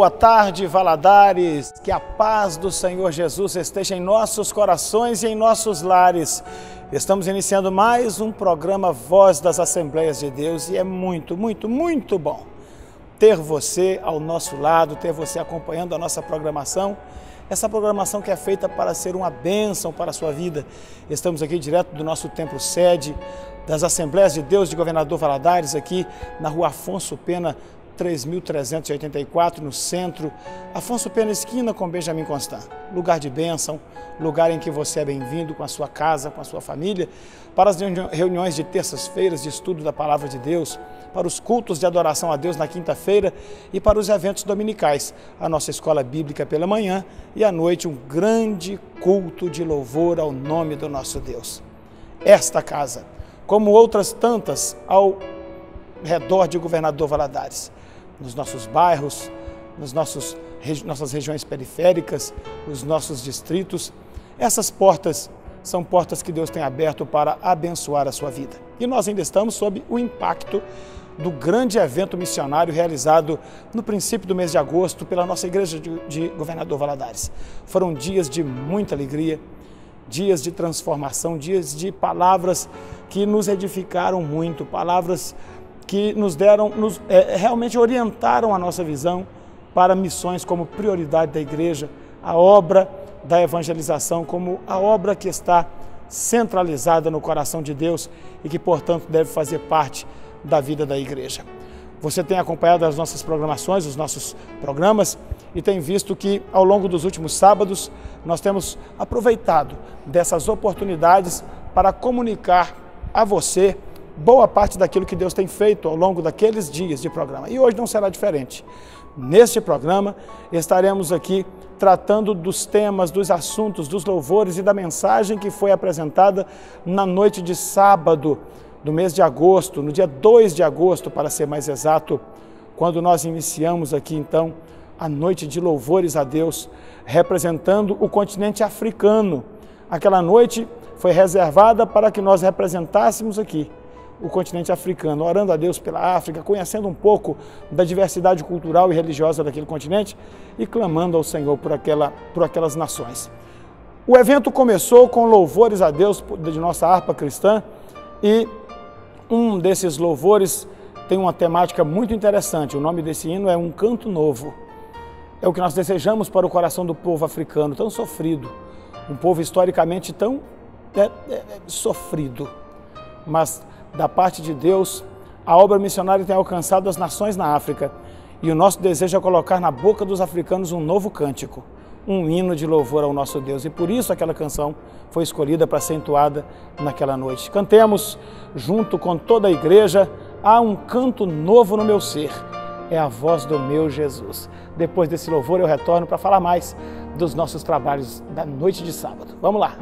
Boa tarde, Valadares, que a paz do Senhor Jesus esteja em nossos corações e em nossos lares. Estamos iniciando mais um programa Voz das Assembleias de Deus e é muito bom ter você ao nosso lado, ter você acompanhando a nossa programação, essa programação que é feita para ser uma bênção para a sua vida. Estamos aqui direto do nosso templo sede das Assembleias de Deus de Governador Valadares, aqui na rua Afonso Pena, 3.384, no centro, Afonso Pena, esquina com Benjamin Constant. Lugar de bênção, lugar em que você é bem-vindo com a sua casa, com a sua família, para as reuniões de terças-feiras de estudo da Palavra de Deus, para os cultos de adoração a Deus na quinta-feira e para os eventos dominicais, a nossa escola bíblica pela manhã e à noite um grande culto de louvor ao nome do nosso Deus. Esta casa, como outras tantas ao redor de Governador Valadares, nos nossos bairros, nossas regiões periféricas, os nossos distritos. Essas portas são portas que Deus tem aberto para abençoar a sua vida. E nós ainda estamos sob o impacto do grande evento missionário realizado no princípio do mês de agosto pela nossa igreja de Governador Valadares. Foram dias de muita alegria, dias de transformação, dias de palavras que nos edificaram muito, palavras que realmente orientaram a nossa visão para missões como prioridade da igreja, a obra da evangelização como a obra que está centralizada no coração de Deus e que, portanto, deve fazer parte da vida da igreja. Você tem acompanhado as nossas programações, os nossos programas e tem visto que, ao longo dos últimos sábados, nós temos aproveitado dessas oportunidades para comunicar a você boa parte daquilo que Deus tem feito ao longo daqueles dias de programa. E hoje não será diferente. Neste programa, estaremos aqui tratando dos temas, dos assuntos, dos louvores e da mensagem que foi apresentada na noite de sábado do mês de agosto, no dia 2 de agosto, para ser mais exato, quando nós iniciamos aqui, então, a noite de louvores a Deus, representando o continente africano. Aquela noite foi reservada para que nós representássemos aqui o continente africano, orando a Deus pela África, conhecendo um pouco da diversidade cultural e religiosa daquele continente e clamando ao Senhor por aquelas nações. O evento começou com louvores a Deus de nossa harpa cristã e um desses louvores tem uma temática muito interessante. O nome desse hino é Um Canto Novo. É o que nós desejamos para o coração do povo africano, tão sofrido, um povo historicamente tão sofrido, mas da parte de Deus, a obra missionária tem alcançado as nações na África e o nosso desejo é colocar na boca dos africanos um novo cântico, um hino de louvor ao nosso Deus. E por isso aquela canção foi escolhida para ser entoada naquela noite. Cantemos junto com toda a igreja, há um canto novo no meu ser, é a voz do meu Jesus. Depois desse louvor eu retorno para falar mais dos nossos trabalhos da noite de sábado. Vamos lá!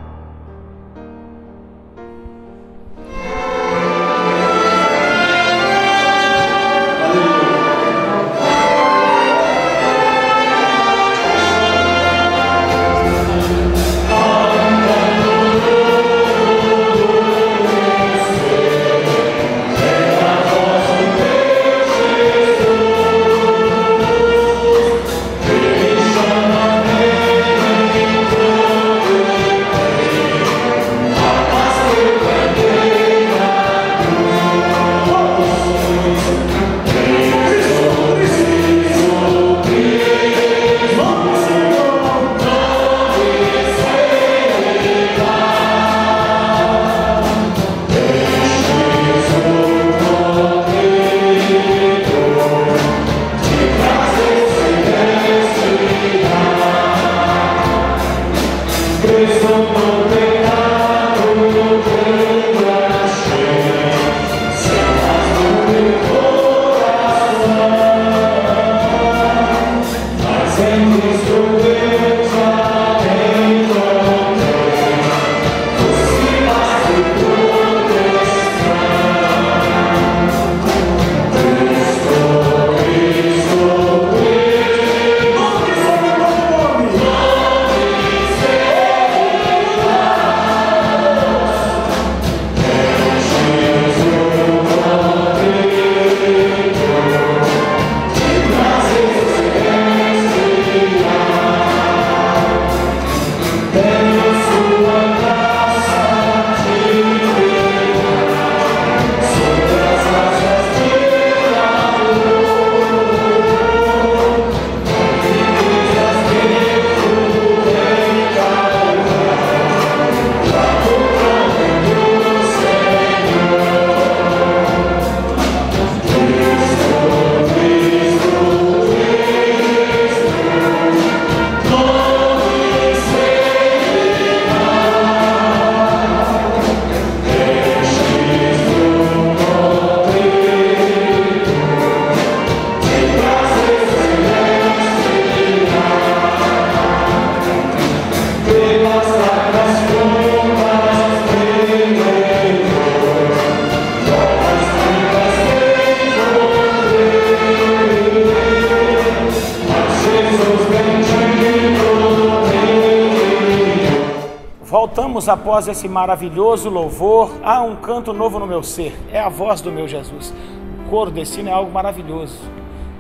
voltamos após esse maravilhoso louvor. Há um canto novo no meu ser, é a voz do meu Jesus. O coro desse sino é algo maravilhoso.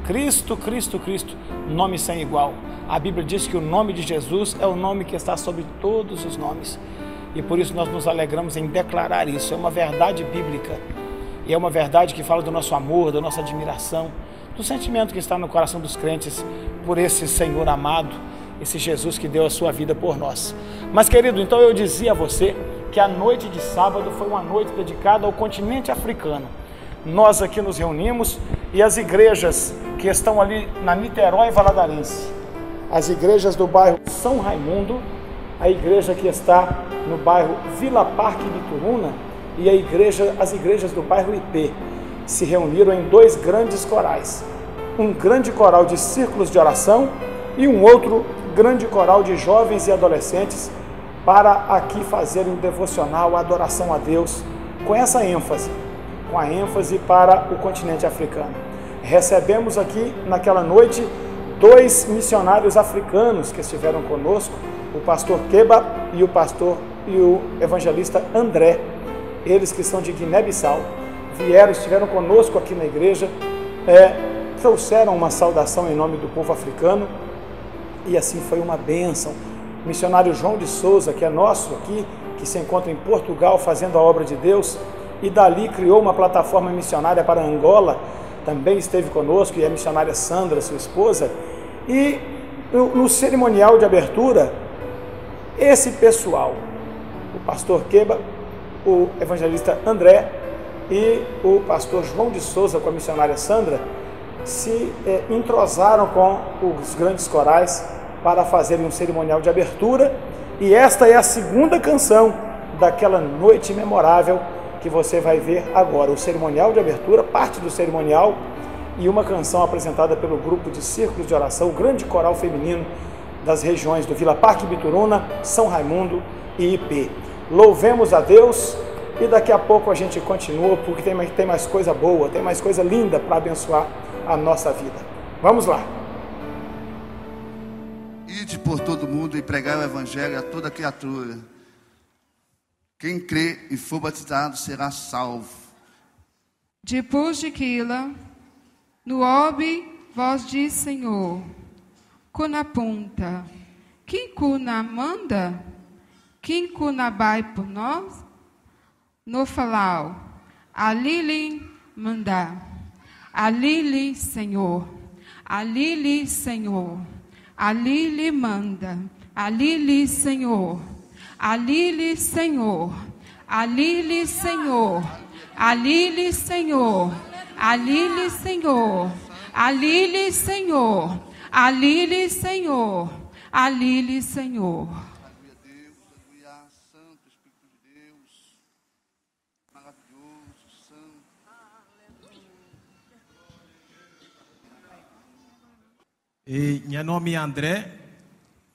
Cristo, Cristo, Cristo, nome sem igual. A Bíblia diz que o nome de Jesus é o nome que está sobre todos os nomes. E por isso nós nos alegramos em declarar isso. É uma verdade bíblica. E é uma verdade que fala do nosso amor, da nossa admiração, do sentimento que está no coração dos crentes por esse Senhor amado, esse Jesus que deu a sua vida por nós. Mas, querido, então eu dizia a você que a noite de sábado foi uma noite dedicada ao continente africano. Nós aqui nos reunimos e as igrejas que estão ali na Niterói Valadarense, as igrejas do bairro São Raimundo, a igreja que está no bairro Vila Parque Bituruna e as igrejas do bairro IP, se reuniram em 2 grandes corais. Um grande coral de círculos de oração e um outro grande coral de jovens e adolescentes para aqui fazerem um devocional, adoração a Deus, com essa ênfase, com a ênfase para o continente africano. Recebemos aqui naquela noite 2 missionários africanos que estiveram conosco, o pastor Keba e o evangelista André, eles que são de Guiné-Bissau, estiveram conosco aqui na igreja, trouxeram uma saudação em nome do povo africano, e assim foi uma bênção. O missionário João de Souza, que é nosso aqui, que se encontra em Portugal fazendo a obra de Deus, e dali criou uma plataforma missionária para Angola, também esteve conosco, e a missionária Sandra, sua esposa. E no cerimonial de abertura, esse pessoal, o pastor Keba, o evangelista André e o pastor João de Souza com a missionária Sandra, se entrosaram com os grandes corais para fazerem um cerimonial de abertura, e esta é a segunda canção daquela noite memorável que você vai ver agora. O cerimonial de abertura, parte do cerimonial, e uma canção apresentada pelo grupo de círculos de oração, o grande coral feminino das regiões do Vila Parque Bituruna, São Raimundo e IP. Louvemos a Deus e daqui a pouco a gente continua, porque tem mais coisa boa, tem mais coisa linda para abençoar a nossa vida. Vamos lá. Ide por todo mundo e pregai o evangelho a toda criatura. Quem crê e for batizado será salvo. Depois daquilo, no ouve voz de Senhor, cuna ponta, quem cuna manda, quem cuna vai por nós, no falau, ali manda, ali Senhor, ali Senhor, ali manda, ali Senhor, ali Senhor, ali Senhor, ali Senhor, ali Senhor, ali Senhor, ali Senhor, ali Senhor. Aleluia, Deus, aleluia, Santo Espírito de Deus, maravilhoso, Santo. E meu nome é André,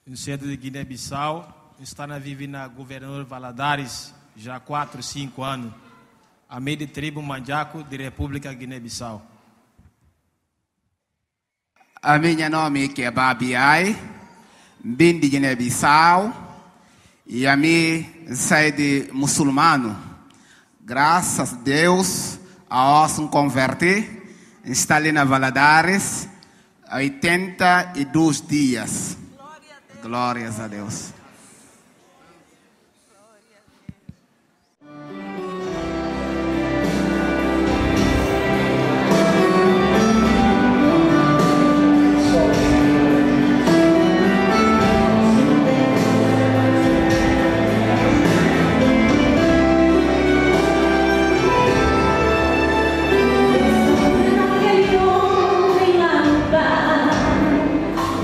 no centro de Guiné-Bissau, estou vivendo na Governador Valadares já há 4, 5 anos, a meio de tribo Manjaco, de República Guiné-Bissau. A minha nome é Babiai, vim de Guiné-Bissau e a mim saí de muçulmano. Graças a Deus, a me converti, está ali na Valadares, 82 dias. Glórias a Deus.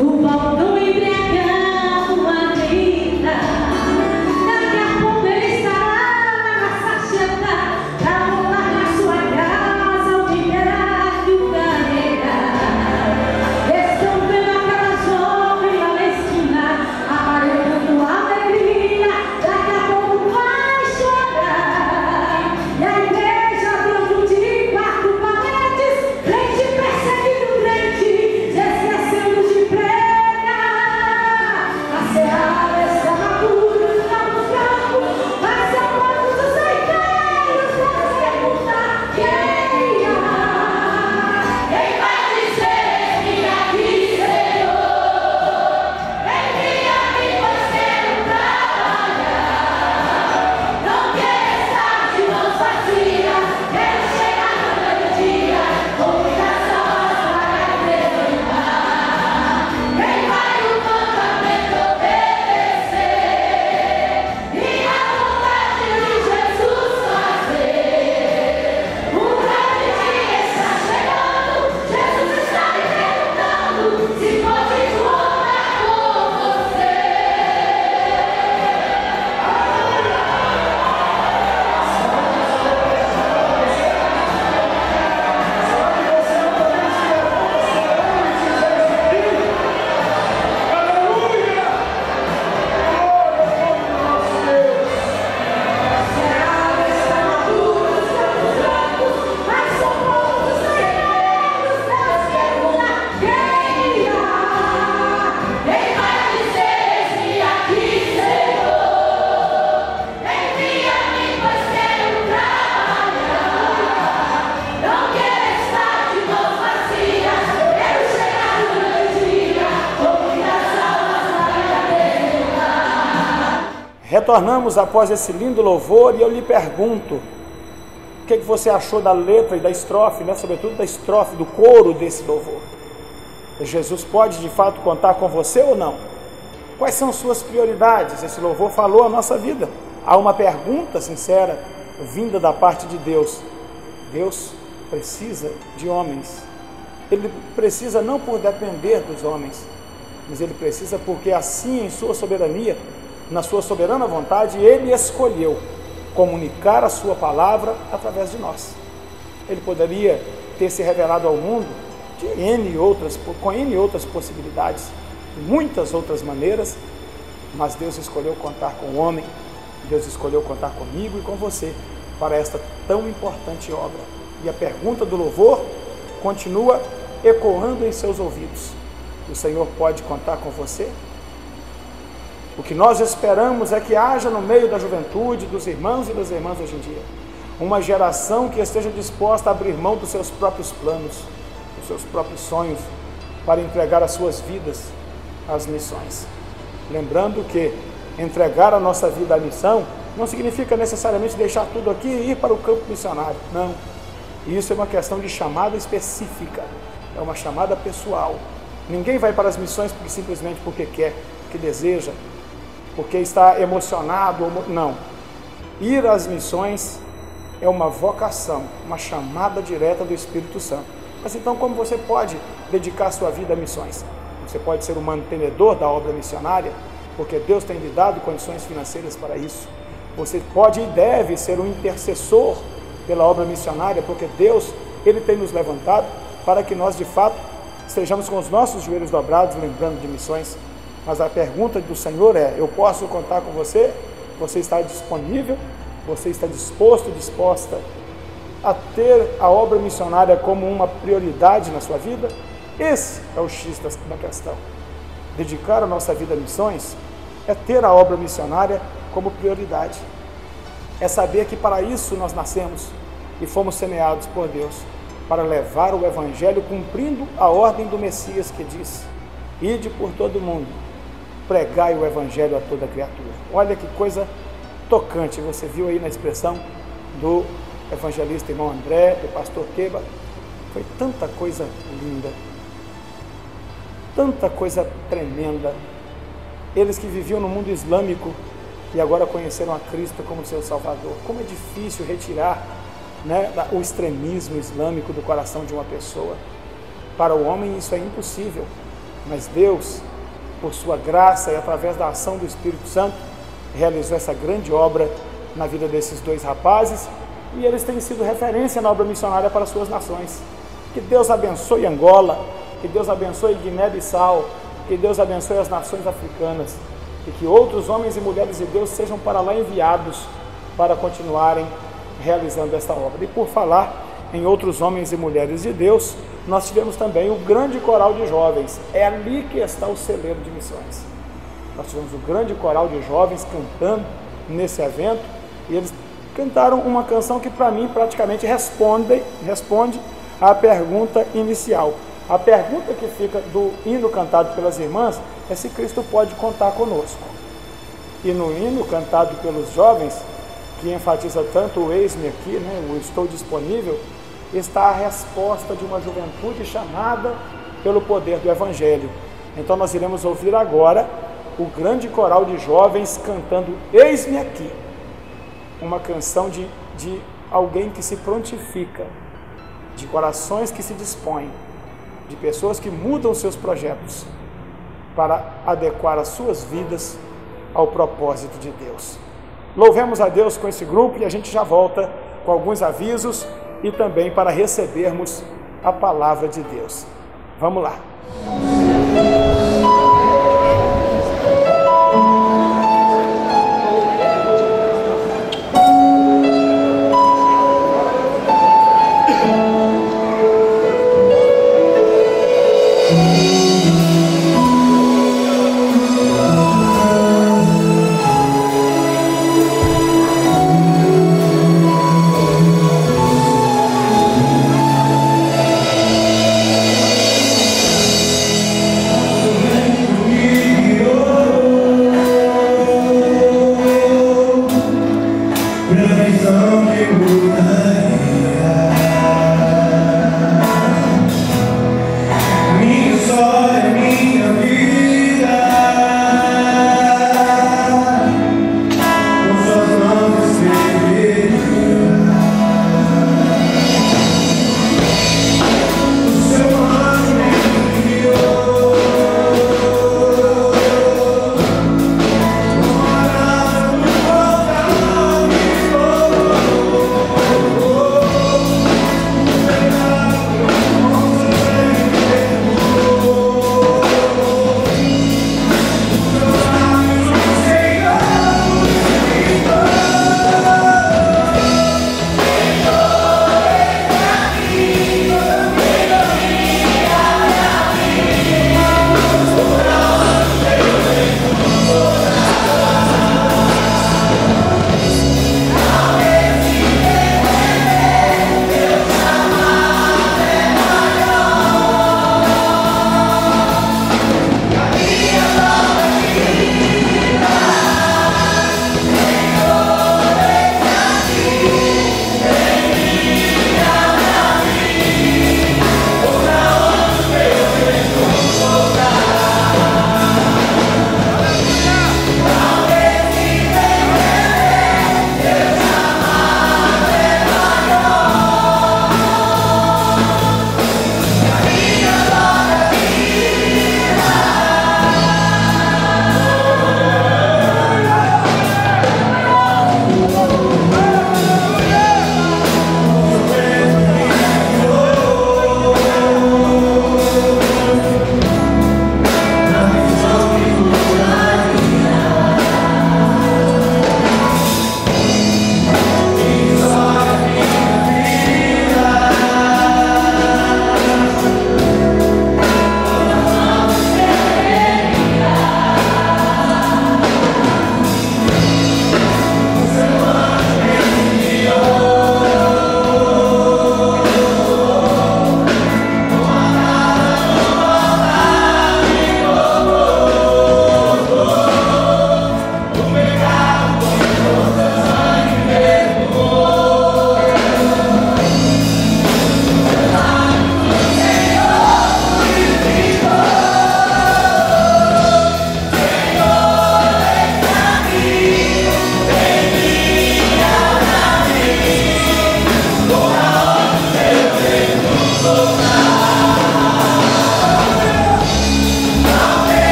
O baldo embriagado a Retornamos após esse lindo louvor e eu lhe pergunto, o que você achou da letra e da estrofe, né? Sobretudo da estrofe, do coro desse louvor? Jesus pode de fato contar com você ou não? Quais são suas prioridades? Esse louvor falou a nossa vida. Há uma pergunta sincera vinda da parte de Deus. Deus precisa de homens. Ele precisa não por depender dos homens, mas ele precisa porque assim, em sua soberania, na sua soberana vontade, ele escolheu comunicar a sua palavra através de nós. Ele poderia ter se revelado ao mundo com N outras possibilidades, de muitas outras maneiras, mas Deus escolheu contar com o homem, Deus escolheu contar comigo e com você para esta tão importante obra. E a pergunta do louvor continua ecoando em seus ouvidos. O Senhor pode contar com você? O que nós esperamos é que haja no meio da juventude, dos irmãos e das irmãs hoje em dia, uma geração que esteja disposta a abrir mão dos seus próprios planos, dos seus próprios sonhos, para entregar as suas vidas às missões. Lembrando que entregar a nossa vida à missão não significa necessariamente deixar tudo aqui e ir para o campo missionário. Não. Isso é uma questão de chamada específica, é uma chamada pessoal. Ninguém vai para as missões simplesmente porque quer, porque deseja, porque está emocionado. Não. Ir às missões é uma vocação, uma chamada direta do Espírito Santo. Mas então, como você pode dedicar sua vida a missões? Você pode ser um mantenedor da obra missionária, porque Deus tem lhe dado condições financeiras para isso. Você pode e deve ser um intercessor pela obra missionária, porque Deus, Ele tem nos levantado para que nós, de fato, estejamos com os nossos joelhos dobrados, lembrando de missões. Mas a pergunta do Senhor é: eu posso contar com você? Você está disponível? Você está disposto, disposta a ter a obra missionária como uma prioridade na sua vida? Esse é o X da questão. Dedicar a nossa vida a missões é ter a obra missionária como prioridade. É saber que para isso nós nascemos e fomos semeados por Deus, para levar o Evangelho cumprindo a ordem do Messias que diz: ide por todo mundo, pregai o Evangelho a toda criatura. Olha que coisa tocante, você viu aí na expressão do evangelista irmão André, do pastor Queba. Foi tanta coisa linda, tanta coisa tremenda. Eles que viviam no mundo islâmico e agora conheceram a Cristo como seu Salvador. Como é difícil retirar, né, o extremismo islâmico do coração de uma pessoa. Para o homem isso é impossível, mas Deus, por sua graça e através da ação do Espírito Santo, realizou essa grande obra na vida desses dois rapazes, e eles têm sido referência na obra missionária para suas nações. Que Deus abençoe Angola, que Deus abençoe Guiné-Bissau, que Deus abençoe as nações africanas, e que outros homens e mulheres de Deus sejam para lá enviados para continuarem realizando esta obra. E por falar em outros homens e mulheres de Deus, nós tivemos também o grande coral de jovens. É ali que está o celeiro de missões. Nós tivemos o grande coral de jovens cantando nesse evento, e eles cantaram uma canção que para mim praticamente responde à pergunta inicial. A pergunta que fica do hino cantado pelas irmãs é se Cristo pode contar conosco. E no hino cantado pelos jovens, que enfatiza tanto o eis-me aqui, né, o estou disponível, está a resposta de uma juventude chamada pelo poder do Evangelho. Então nós iremos ouvir agora o grande coral de jovens cantando Eis-me aqui, uma canção de alguém que se prontifica, de corações que se dispõem, de pessoas que mudam seus projetos para adequar as suas vidas ao propósito de Deus. Louvemos a Deus com esse grupo e a gente já volta com alguns avisos e também para recebermos a palavra de Deus. Vamos lá.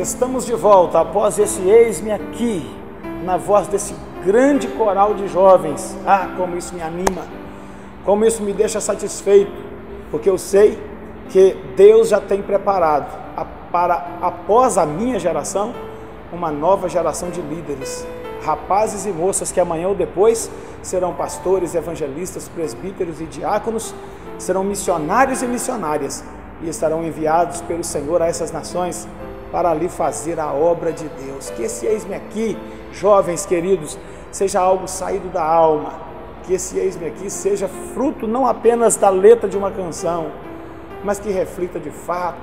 Estamos de volta após esse Eis-me Aqui, na voz desse grande coral de jovens. Ah, como isso me anima, como isso me deixa satisfeito, porque eu sei que Deus já tem preparado para, após a minha geração, uma nova geração de líderes, rapazes e moças que amanhã ou depois serão pastores, evangelistas, presbíteros e diáconos, serão missionários e missionárias e estarão enviados pelo Senhor a essas nações para ali fazer a obra de Deus. Que esse Eis-me Aqui, jovens queridos, seja algo saído da alma, que esse Eis-me Aqui seja fruto não apenas da letra de uma canção, mas que reflita de fato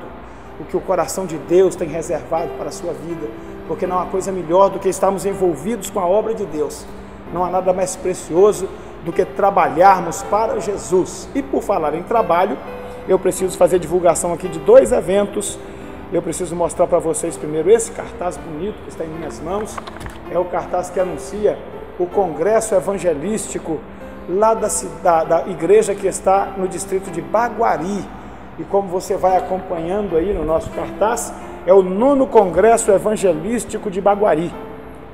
o que o coração de Deus tem reservado para a sua vida, porque não há coisa melhor do que estarmos envolvidos com a obra de Deus. Não há nada mais precioso do que trabalharmos para Jesus. E por falar em trabalho, eu preciso fazer divulgação aqui de 2 eventos. Eu preciso mostrar para vocês primeiro esse cartaz bonito que está em minhas mãos. É o cartaz que anuncia o Congresso Evangelístico lá da igreja que está no distrito de Baguari. E como você vai acompanhando aí no nosso cartaz, é o 9º Congresso Evangelístico de Baguari.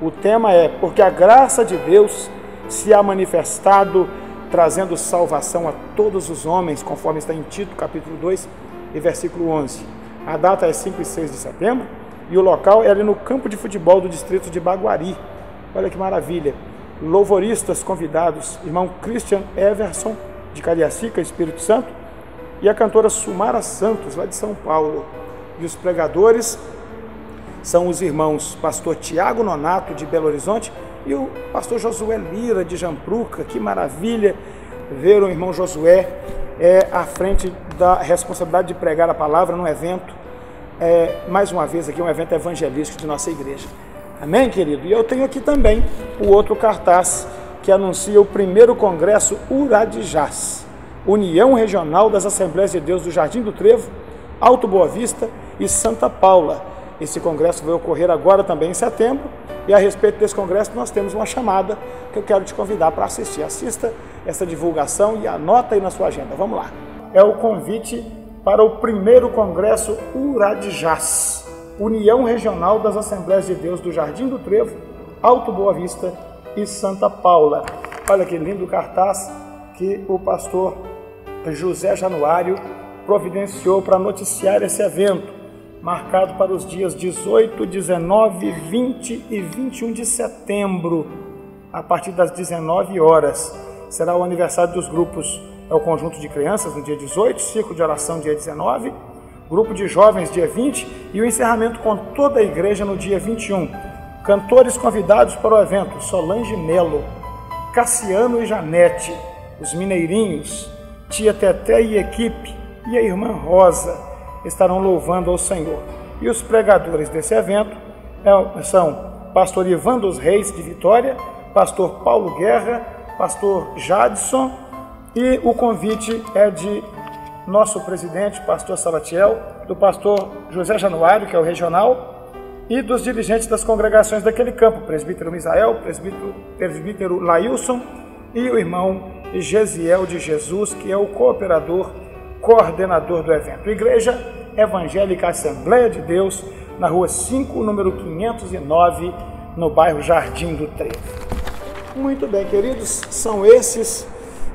O tema é Porque a Graça de Deus se há manifestado, trazendo salvação a todos os homens, conforme está em Tito, capítulo 2 e versículo 11. A data é 5 e 6 de setembro e o local é ali no campo de futebol do distrito de Baguari. Olha que maravilha! Louvoristas convidados, irmão Christian Everson, de Cariacica, Espírito Santo, e a cantora Sumara Santos, lá de São Paulo. E os pregadores são os irmãos pastor Tiago Nonato, de Belo Horizonte, e o pastor Josué Lira, de Jampruca. Que maravilha ver o irmão Josué à frente da responsabilidade de pregar a palavra num evento, mais uma vez aqui, um evento evangelístico de nossa igreja. Amém, querido? E eu tenho aqui também o outro cartaz que anuncia o 1º Congresso Uradijás, União Regional das Assembleias de Deus do Jardim do Trevo, Alto Boa Vista e Santa Paula. Esse congresso vai ocorrer agora também em setembro, e a respeito desse congresso nós temos uma chamada que eu quero te convidar para assistir. Assista essa divulgação e anota aí na sua agenda. Vamos lá. É o convite para o 1º Congresso Uradijás, União Regional das Assembleias de Deus do Jardim do Trevo, Alto Boa Vista e Santa Paula. Olha que lindo cartaz que o pastor José Januário providenciou para noticiar esse evento, marcado para os dias 18, 19, 20 e 21 de setembro, a partir das 19 horas. Será o aniversário dos grupos, é o conjunto de crianças no dia 18, ciclo de oração dia 19, grupo de jovens dia 20 e o encerramento com toda a igreja no dia 21. Cantores convidados para o evento: Solange Melo, Cassiano e Janete, os Mineirinhos, Tia Teté e equipe e a irmã Rosa estarão louvando ao Senhor. E os pregadores desse evento são pastor Ivan dos Reis, de Vitória, pastor Paulo Guerra, pastor Jadson, e o convite é de nosso presidente, pastor Salatiel, do pastor José Januário, que é o regional, e dos dirigentes das congregações daquele campo, presbítero Misael, presbítero Lailson e o irmão Gesiel de Jesus, que é o coordenador do evento. Igreja Evangélica Assembleia de Deus, na rua 5, número 509, no bairro Jardim do Trevo. Muito bem, queridos, são esses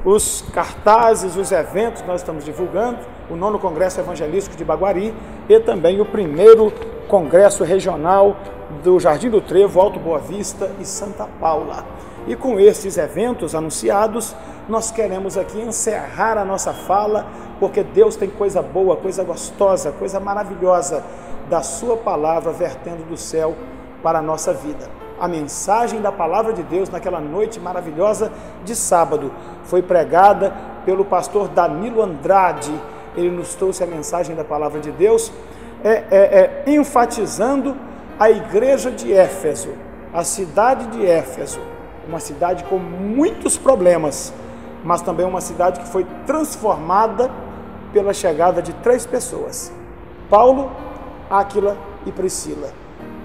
os cartazes, os eventos que nós estamos divulgando, o 9º Congresso Evangelístico de Baguari e também o 1º Congresso Regional do Jardim do Trevo, Alto Boa Vista e Santa Paula. E com esses eventos anunciados, nós queremos aqui encerrar a nossa fala, porque Deus tem coisa boa, coisa gostosa, coisa maravilhosa da sua palavra vertendo do céu para a nossa vida. A mensagem da palavra de Deus naquela noite maravilhosa de sábado foi pregada pelo pastor Danilo Andrade. Ele nos trouxe a mensagem da palavra de Deus, enfatizando a igreja de Éfeso, a cidade de Éfeso, uma cidade com muitos problemas, mas também uma cidade que foi transformada pela chegada de 3 pessoas: Paulo, Áquila e Priscila.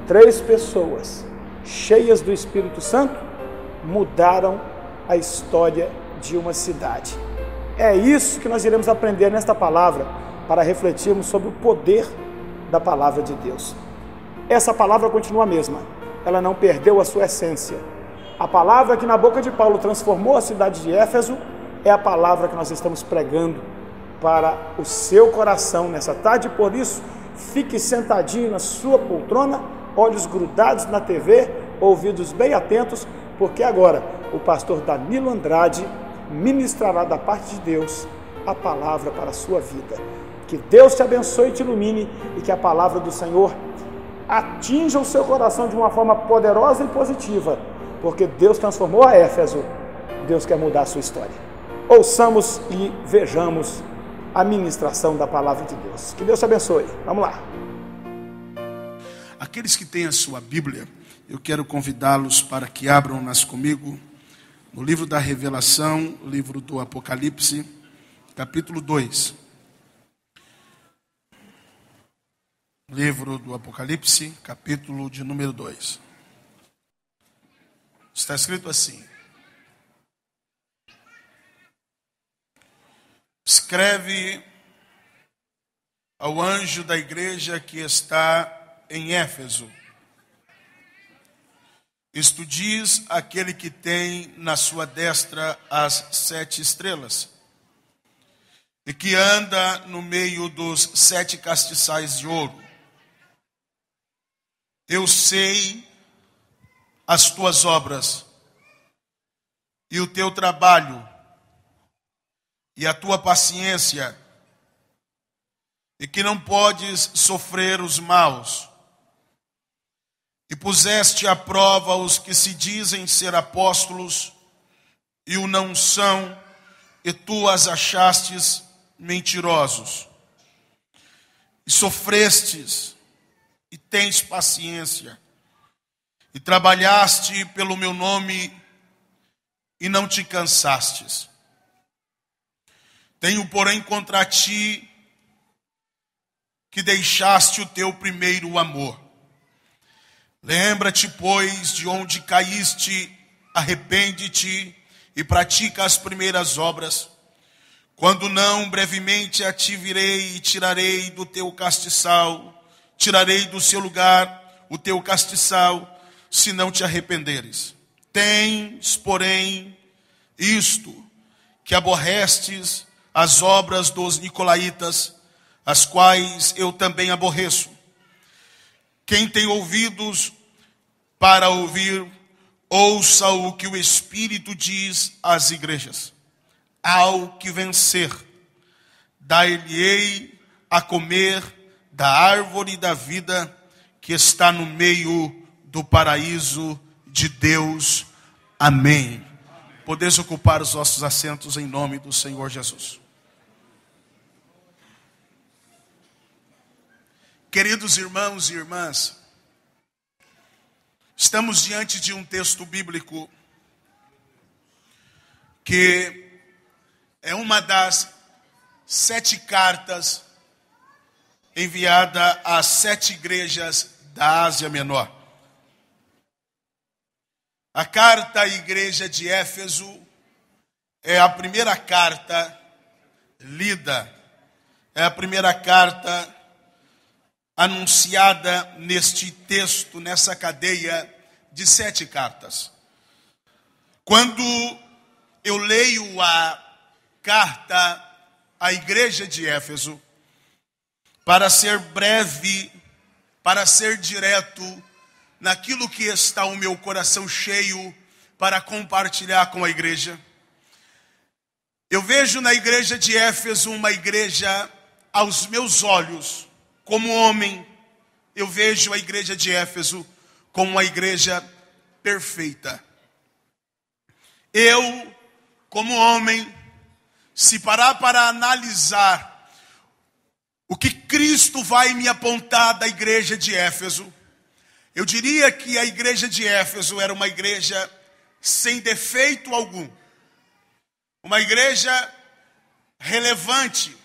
3 pessoas cheias do Espírito Santo mudaram a história de uma cidade. É isso que nós iremos aprender nesta palavra, para refletirmos sobre o poder da palavra de Deus. essa palavra continua a mesma. Ela não perdeu a sua essência. A palavra que na boca de Paulo transformou a cidade de Éfeso é a palavra que nós estamos pregando para o seu coração nessa tarde. Por isso, fique sentadinho na sua poltrona, olhos grudados na TV, ouvidos bem atentos, porque agora o pastor Danilo Andrade ministrará da parte de Deus a palavra para a sua vida. Que Deus te abençoe e te ilumine, e que a palavra do Senhor atinja o seu coração de uma forma poderosa e positiva, porque Deus transformou a Éfeso, Deus quer mudar a sua história. Ouçamos e vejamos a ministração da palavra de Deus. Que Deus te abençoe. Vamos lá. Aqueles que têm a sua Bíblia, eu quero convidá-los para que abram-nas comigo no livro da Revelação, livro do Apocalipse, capítulo 2. Livro do Apocalipse, capítulo de número 2. Está escrito assim: escreve ao anjo da igreja que está em Éfeso. Isto diz aquele que tem na sua destra as 7 estrelas, e que anda no meio dos 7 castiçais de ouro. Eu sei as tuas obras, e o teu trabalho, e a tua paciência, e que não podes sofrer os maus, e puseste à prova os que se dizem ser apóstolos, e o não são, e tu as achastes mentirosos. E sofrestes, e tens paciência, e trabalhaste pelo meu nome, e não te cansastes. Tenho, porém, contra ti, que deixaste o teu primeiro amor. Lembra-te, pois, de onde caíste, arrepende-te e pratica as primeiras obras. Quando não, brevemente a ti virei e tirarei do teu castiçal, tirarei do seu lugar o teu castiçal, se não te arrependeres. Tens, porém, isto, que aborrestes as obras dos nicolaítas, as quais eu também aborreço. Quem tem ouvidos para ouvir, ouça o que o Espírito diz às igrejas. Ao que vencer, dar-lhe-ei a comer da árvore da vida que está no meio do paraíso de Deus. Amém. Podeis ocupar os vossos assentos em nome do Senhor Jesus. Queridos irmãos e irmãs, estamos diante de um texto bíblico que é uma das 7 cartas enviada às 7 igrejas da Ásia Menor. A carta à igreja de Éfeso é a primeira carta lida, é a primeira carta anunciada neste texto, nessa cadeia de 7 cartas. Quando eu leio a carta à igreja de Éfeso, para ser breve, para ser direto naquilo que está o meu coração cheio para compartilhar com a igreja, eu vejo na igreja de Éfeso uma igreja aos meus olhos. Como homem, eu vejo a igreja de Éfeso como uma igreja perfeita. Eu, como homem, se parar para analisar o que Cristo vai me apontar da igreja de Éfeso, eu diria que a igreja de Éfeso era uma igreja sem defeito algum. Uma igreja relevante.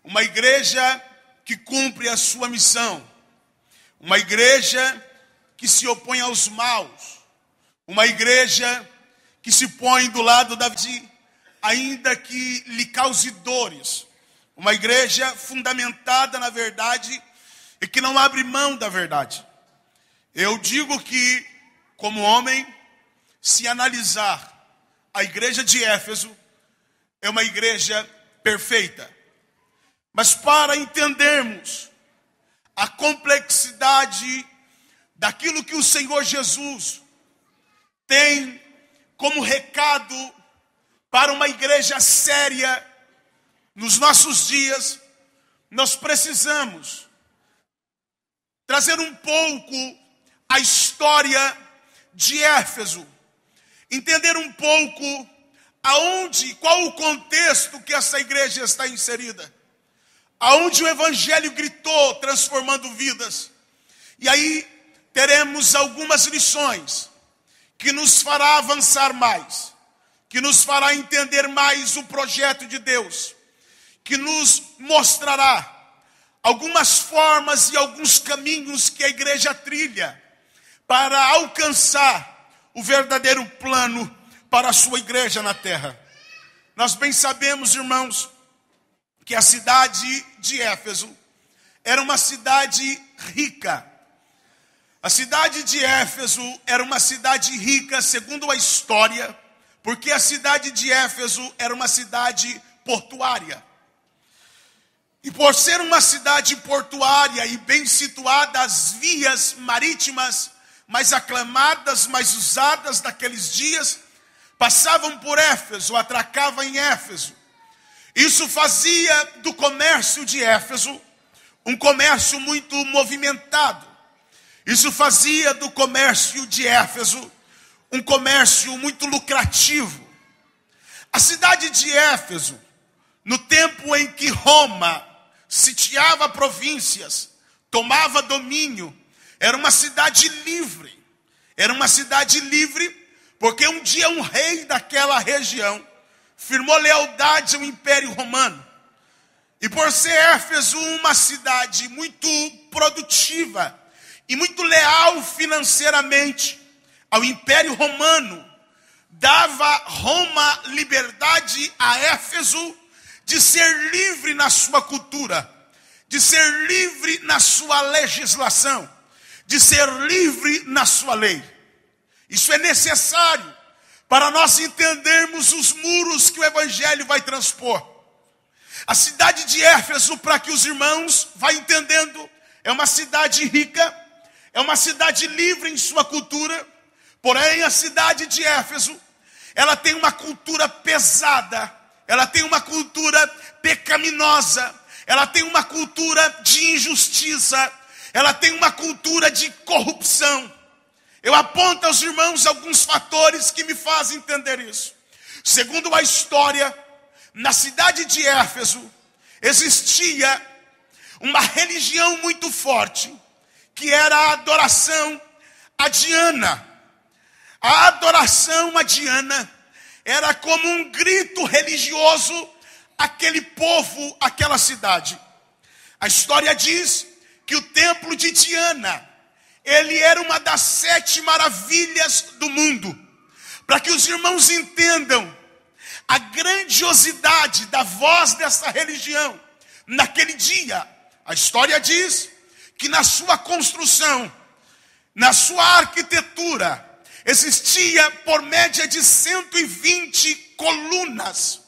Uma igreja que cumpre a sua missão. Uma igreja que se opõe aos maus. Uma igreja que se põe do lado da vida, ainda que lhe cause dores. Uma igreja fundamentada na verdade e que não abre mão da verdade. Eu digo que, como homem, se analisar, a igreja de Éfeso é uma igreja perfeita. Mas para entendermos a complexidade daquilo que o Senhor Jesus tem como recado para uma igreja séria nos nossos dias, nós precisamos trazer um pouco a história de Éfeso, entender um pouco qual o contexto que essa igreja está inserida, aonde o evangelho gritou, transformando vidas. E aí teremos algumas lições que nos fará avançar mais, que nos fará entender mais o projeto de Deus, que nos mostrará algumas formas e alguns caminhos que a igreja trilha para alcançar o verdadeiro plano para a sua igreja na terra. Nós bem sabemos, irmãos, que a cidade de Éfeso era uma cidade rica. A cidade de Éfeso era uma cidade rica, segundo a história, porque a cidade de Éfeso era uma cidade portuária. E por ser uma cidade portuária e bem situada, as vias marítimas mais aclamadas, mais usadas daqueles dias, passavam por Éfeso, atracavam em Éfeso. Isso fazia do comércio de Éfeso um comércio muito movimentado. Isso fazia do comércio de Éfeso um comércio muito lucrativo. A cidade de Éfeso, no tempo em que Roma sitiava províncias, tomava domínio, era uma cidade livre. Era uma cidade livre porque um dia um rei daquela região firmou lealdade ao Império Romano. E por ser Éfeso uma cidade muito produtiva e muito leal financeiramente ao Império Romano, dava Roma liberdade a Éfeso de ser livre na sua cultura, de ser livre na sua legislação, de ser livre na sua lei. Isso é necessário para nós entendermos os muros que o Evangelho vai transpor. A cidade de Éfeso, para que os irmãos vão entendendo, é uma cidade rica, é uma cidade livre em sua cultura. Porém, a cidade de Éfeso, ela tem uma cultura pesada, ela tem uma cultura pecaminosa, ela tem uma cultura de injustiça, ela tem uma cultura de corrupção. Eu aponto aos irmãos alguns fatores que me fazem entender isso. Segundo a história, na cidade de Éfeso, existia uma religião muito forte, que era a adoração a Diana. A adoração a Diana era como um grito religioso àquele povo, àquela cidade. A história diz que o templo de Diana, ele era uma das 7 maravilhas do mundo. Para que os irmãos entendam a grandiosidade da voz dessa religião, naquele dia, a história diz que na sua construção, na sua arquitetura, existia por média de 120 colunas.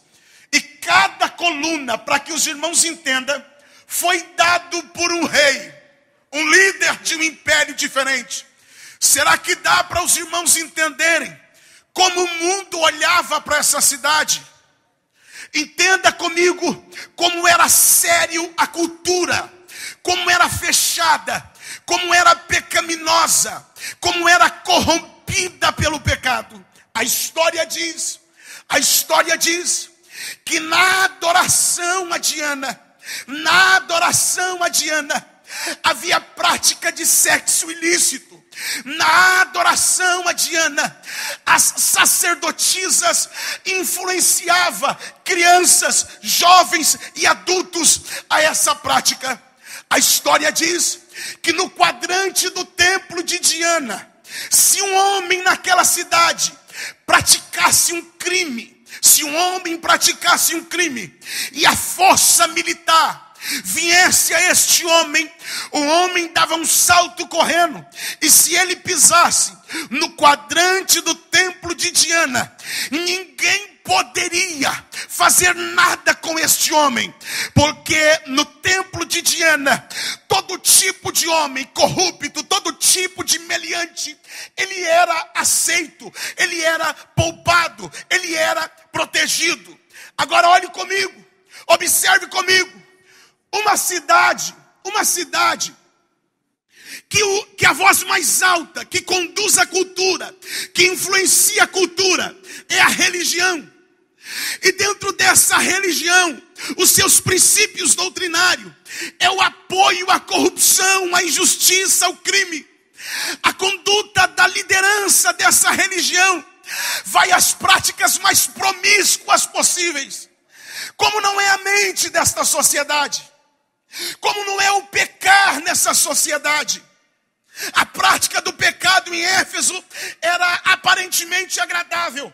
E cada coluna, para que os irmãos entendam, foi dado por um rei, um líder de um império diferente. Será que dá para os irmãos entenderem como o mundo olhava para essa cidade? Entenda comigo como era sério a cultura, como era fechada, como era pecaminosa, como era corrompida pelo pecado. A história diz que na adoração a Diana, havia prática de sexo ilícito. Na adoração a Diana, as sacerdotisas influenciavam crianças, jovens e adultos a essa prática. A história diz que no quadrante do templo de Diana, se um homem naquela cidade praticasse um crime, e a força militar viesse a este homem, o homem dava um salto correndo, e se ele pisasse no quadrante do templo de Diana, ninguém poderia fazer nada com este homem, porque no templo de Diana, todo tipo de homem corrupto, todo tipo de meliante, ele era aceito, ele era poupado, ele era protegido. Agora olhe comigo, observe comigo, uma cidade que a voz mais alta, que conduz a cultura, que influencia a cultura, é a religião. E dentro dessa religião, os seus princípios doutrinários é o apoio à corrupção, à injustiça, ao crime. A conduta da liderança dessa religião vai às práticas mais promíscuas possíveis. Como não é a mente desta sociedade, como não é o pecar nessa sociedade. A prática do pecado em Éfeso era aparentemente agradável.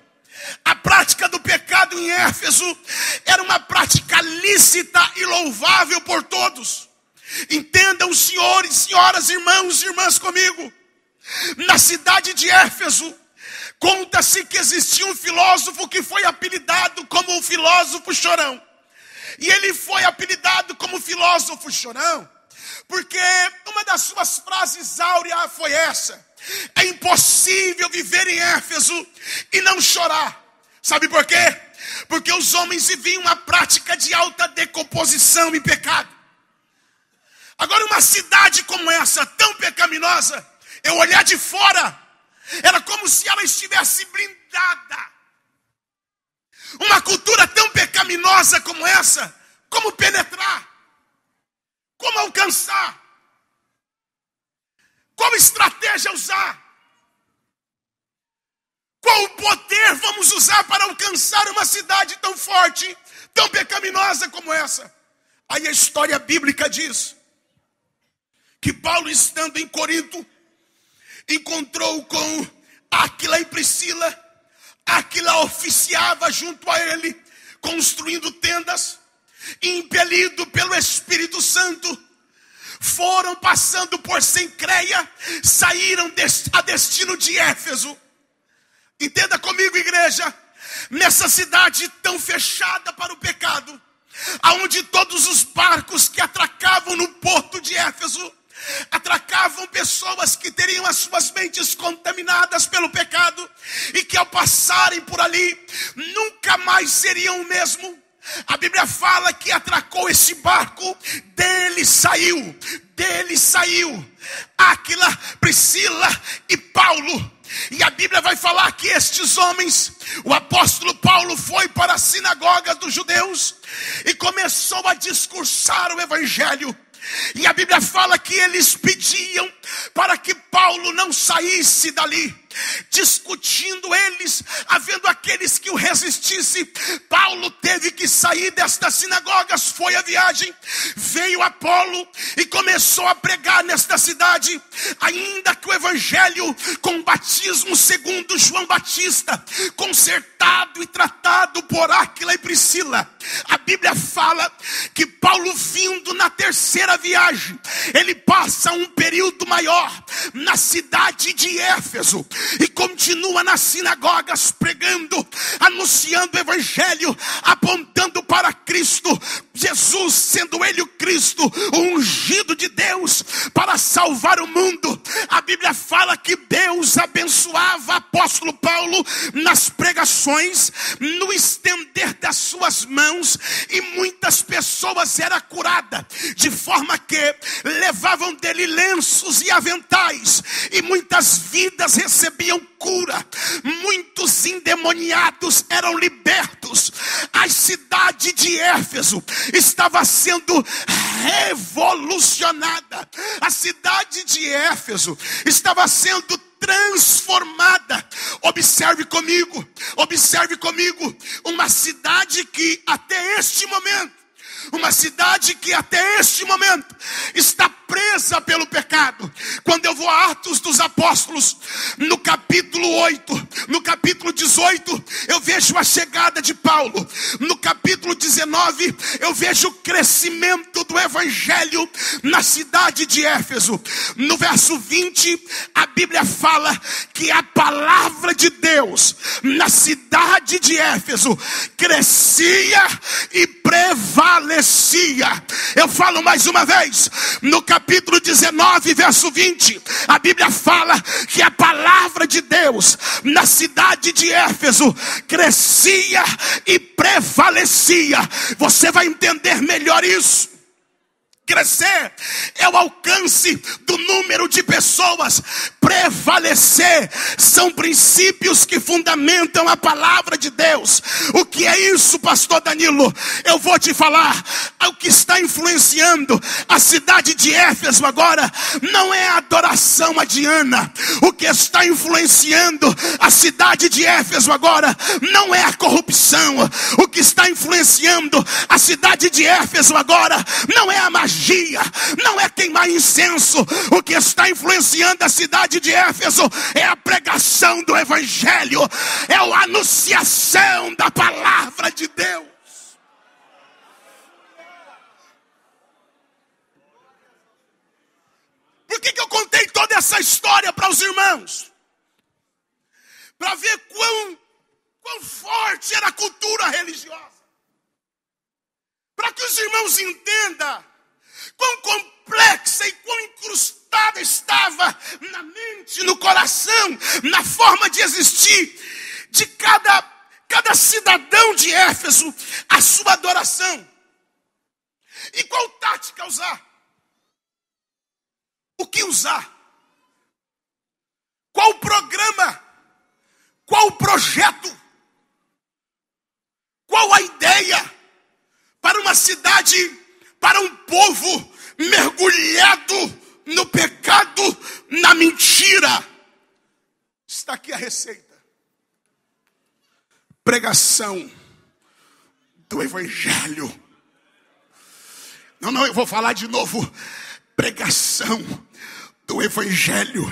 A prática do pecado em Éfeso era uma prática lícita e louvável por todos. Entendam, senhores, senhoras, irmãos e irmãs comigo. Na cidade de Éfeso, conta-se que existia um filósofo que foi apelidado como o filósofo chorão. E ele foi apelidado como filósofo chorão, porque uma das suas frases áureas foi essa: é impossível viver em Éfeso e não chorar. Sabe por quê? Porque os homens viviam uma prática de alta decomposição e pecado. Agora, uma cidade como essa, tão pecaminosa, eu olhar de fora, era como se ela estivesse blindada. Uma cultura tão pecaminosa como essa, como penetrar? Como alcançar? Qual estratégia usar? Qual poder vamos usar para alcançar uma cidade tão forte, tão pecaminosa como essa? Aí a história bíblica diz que Paulo, estando em Corinto, encontrou com Áquila e Priscila. Áquila oficiava junto a ele, construindo tendas, impelido pelo Espírito Santo. Foram passando por Cencreia, saíram a destino de Éfeso. Entenda comigo, igreja, nessa cidade tão fechada para o pecado, aonde todos os barcos que atracavam no porto de Éfeso atracavam pessoas que teriam as suas mentes contaminadas pelo pecado e que ao passarem por ali nunca mais seriam o mesmo. A Bíblia fala que atracou esse barco, dele saiu Áquila, Priscila e Paulo. E a Bíblia vai falar que estes homens, o apóstolo Paulo foi para a sinagoga dos judeus e começou a discursar o evangelho. E a Bíblia fala que eles pediam para que Paulo não saísse dali. Discutindo eles, havendo aqueles que o resistissem, Paulo teve que sair destas sinagogas. Foi a viagem, veio Apolo e começou a pregar nesta cidade. Ainda que o evangelho com batismo segundo João Batista, consertado e tratado por Áquila e Priscila, a Bíblia fala que Paulo, vindo na terceira viagem, ele passa um período maior na cidade de Éfeso e continua nas sinagogas pregando, anunciando o evangelho, apontando para Cristo Jesus, sendo ele o Cristo, o ungido de Deus para salvar o mundo. A Bíblia fala que Deus abençoava o apóstolo Paulo nas pregações, no estender das suas mãos, e muitas pessoas eram curadas, de forma que levavam dele lenços e aventais, e muitas vidas recebiam cura, muitos endemoniados eram libertos. A cidade de Éfeso estava sendo revolucionada. A cidade de Éfeso estava sendo transformada. Observe comigo, uma cidade que até este momento está presa pelo pecado. Quando eu vou a Atos dos Apóstolos, no capítulo 8, no capítulo 18, eu vejo a chegada de Paulo. No capítulo 19, eu vejo o crescimento do evangelho na cidade de Éfeso. No verso 20, a Bíblia fala que a palavra de Deus na cidade de Éfeso crescia e prevalecia. Eu falo mais uma vez, no capítulo 19, verso 20, a Bíblia fala que a palavra de Deus na cidade de Éfeso crescia e prevalecia. Você vai entender melhor isso. Crescer é o alcance do número de pessoas. Prevalecer são princípios que fundamentam a palavra de Deus. O que é isso, pastor Danilo? Eu vou te falar. O que está influenciando a cidade de Éfeso agora não é a adoração a Diana. O que está influenciando a cidade de Éfeso agora não é a corrupção. O que está influenciando a cidade de Éfeso agora não é a magia, não é queimar incenso. O que está influenciando a cidade de Éfeso é a pregação do evangelho, é a anunciação da palavra de Deus. Por que eu contei toda essa história para os irmãos? Para ver quão forte era a cultura religiosa. Para que os irmãos entendam quão complexa e quão incrustada estava na mente, no coração, na forma de existir de cada cidadão de Éfeso, a sua adoração. E qual tática usar? O que usar? Qual programa? Qual projeto? Qual a ideia para uma cidade, para um povo mergulhado no pecado, na mentira? Está aqui a receita. Pregação do evangelho. Não, eu vou falar de novo. Pregação do evangelho.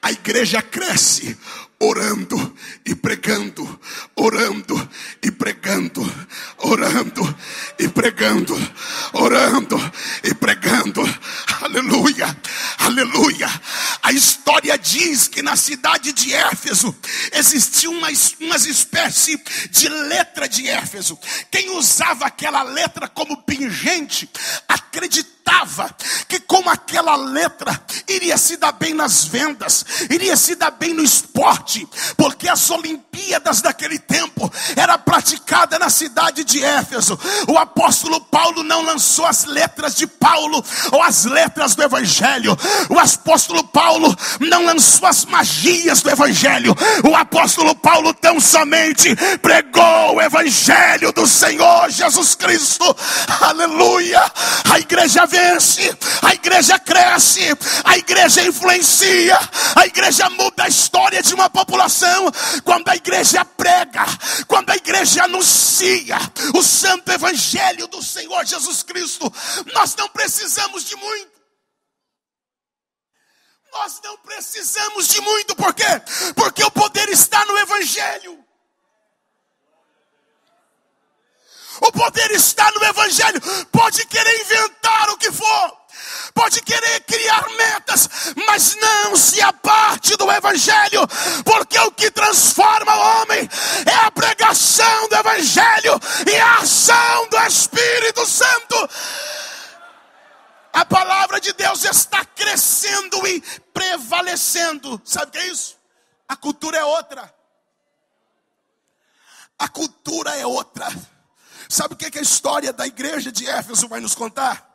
A igreja cresce orando e pregando, orando e pregando, orando e pregando, orando e pregando. Aleluia, aleluia. A história diz que na cidade de Éfeso existia uma espécie de letra de Éfeso. Quem usava aquela letra como pingente acreditava que com aquela letra iria se dar bem nas vendas, iria se dar bem no esporte, porque as Olimpíadas daquele tempo era praticada na cidade de Éfeso. O apóstolo Paulo não lançou as letras de Paulo ou as letras do evangelho. O apóstolo Paulo não lançou as magias do evangelho. O apóstolo Paulo tão somente pregou o evangelho do Senhor Jesus Cristo. Aleluia. A igreja vence, a igreja cresce, a igreja influencia, a igreja muda a história de uma população quando a igreja prega, quando a igreja anuncia o santo evangelho do Senhor Jesus Cristo. Nós não precisamos de muito. Nós não precisamos de muito. Por quê? Porque o poder está no evangelho. O poder está no evangelho. Pode querer inventar o que for, pode querer criar metas, mas não se aparte do evangelho, porque o que transforma o homem é a pregação do evangelho e a ação do Espírito Santo. A palavra de Deus está crescendo e prevalecendo. Sabe o que é isso? A cultura é outra. A cultura é outra. Sabe o que a história da igreja de Éfeso vai nos contar?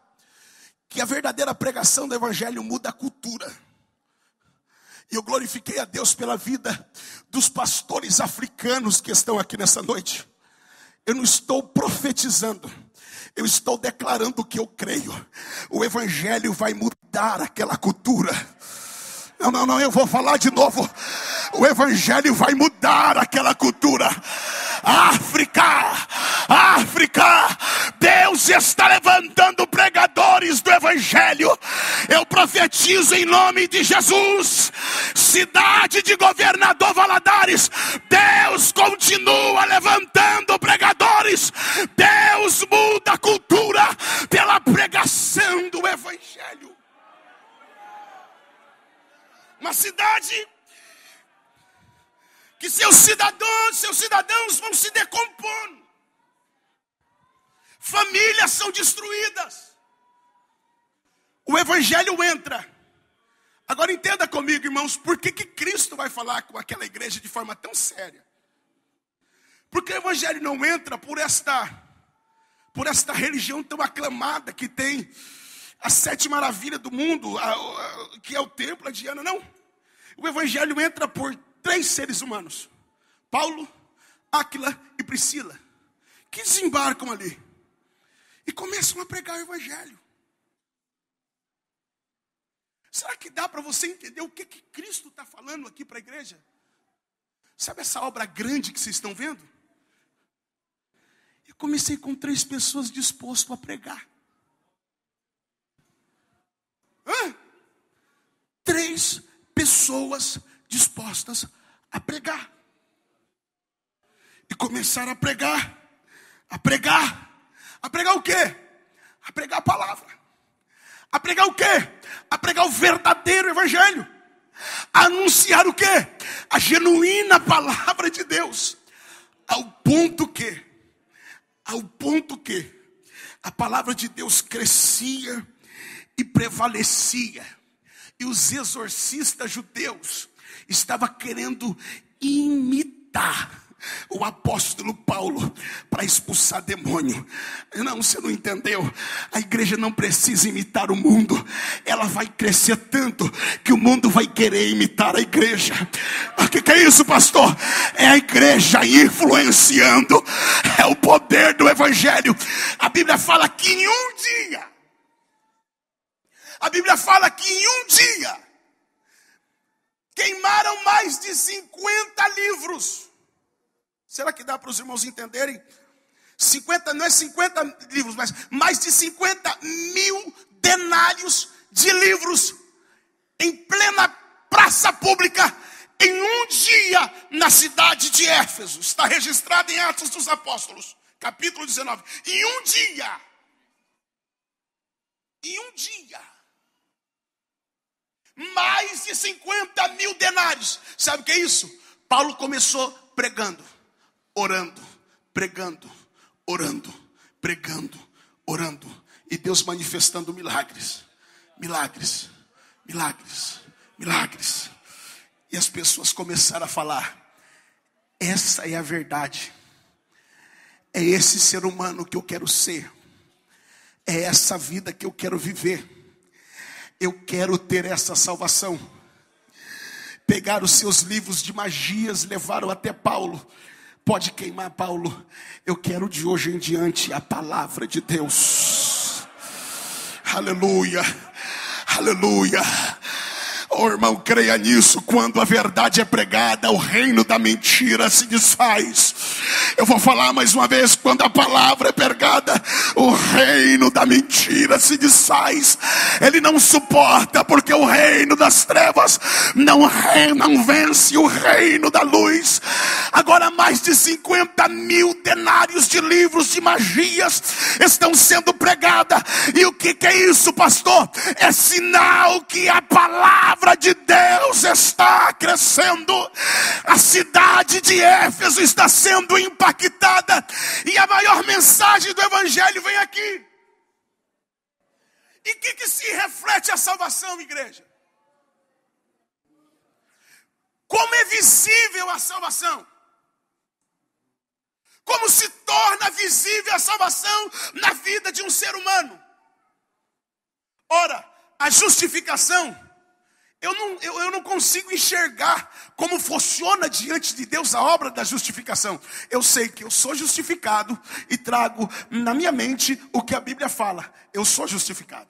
Que a verdadeira pregação do evangelho muda a cultura. E eu glorifiquei a Deus pela vida dos pastores africanos que estão aqui nessa noite. Eu não estou profetizando, eu estou declarando o que eu creio. O evangelho vai mudar aquela cultura. Não, eu vou falar de novo. O evangelho vai mudar aquela cultura. África, Deus está levantando pregadores do Evangelho. Eu profetizo em nome de Jesus. Cidade de Governador Valadares, Deus continua levantando pregadores. Deus muda a cultura pela pregação do Evangelho. Uma cidade que seus cidadãos vão se decompondo. Famílias são destruídas. O Evangelho entra. Agora entenda comigo, irmãos, por que Cristo vai falar com aquela igreja de forma tão séria? Porque o Evangelho não entra por esta religião tão aclamada que tem as 7 maravilhas do mundo, que é o templo, a Diana, não. O Evangelho entra por 3 seres humanos: Paulo, Áquila e Priscila, que desembarcam ali e começam a pregar o Evangelho. Será que dá para você entender o que Cristo está falando aqui para a igreja? Sabe essa obra grande que vocês estão vendo? Eu comecei com 3 pessoas dispostas a pregar. 3 pessoas dispostas a pregar. E começaram a pregar. A pregar o quê? A pregar a palavra. A pregar o quê? A pregar o verdadeiro Evangelho. A anunciar o quê? A genuína palavra de Deus. Ao ponto que a palavra de Deus crescia e prevalecia. E os exorcistas judeus estavam querendo imitar o apóstolo Paulo para expulsar demônio. Não, você não entendeu. A igreja não precisa imitar o mundo. Ela vai crescer tanto que o mundo vai querer imitar a igreja. O que é isso, pastor? É a igreja influenciando. É o poder do Evangelho. A Bíblia fala que em um dia queimaram mais de 50 livros. Será que dá para os irmãos entenderem? 50, não é 50 livros, mas mais de 50 mil denários de livros em plena praça pública, em um dia, na cidade de Éfeso. Está registrado em Atos dos Apóstolos, capítulo 19. Em um dia, mais de 50 mil denários. Sabe o que é isso? Paulo começou pregando, orando, pregando, orando, pregando, orando, e Deus manifestando milagres, milagres, milagres, milagres. E as pessoas começaram a falar: essa é a verdade, é esse ser humano que eu quero ser, é essa vida que eu quero viver, eu quero ter essa salvação. Pegaram os seus livros de magias, levaram até Paulo. Pode queimar, Paulo. Eu quero de hoje em diante a palavra de Deus. Aleluia, aleluia. Oh, irmão, creia nisso. Quando a verdade é pregada, o reino da mentira se desfaz. Eu vou falar mais uma vez: quando a palavra é pregada, o reino da mentira se desfaz. Ele não suporta, porque o reino das trevas não vence o reino da luz. Agora mais de 50 mil denários de livros de magias estão sendo pregadas. E o que é isso, pastor? É sinal que a palavra de Deus está crescendo. A cidade de Éfeso está sendo impactada, e a maior mensagem do Evangelho vem aqui. E que se reflete a salvação, igreja? Como é visível a salvação? Como se torna visível a salvação na vida de um ser humano? Ora, a justificação, eu não consigo enxergar como funciona diante de Deus a obra da justificação. Eu sei que eu sou justificado e trago na minha mente o que a Bíblia fala. Eu sou justificado.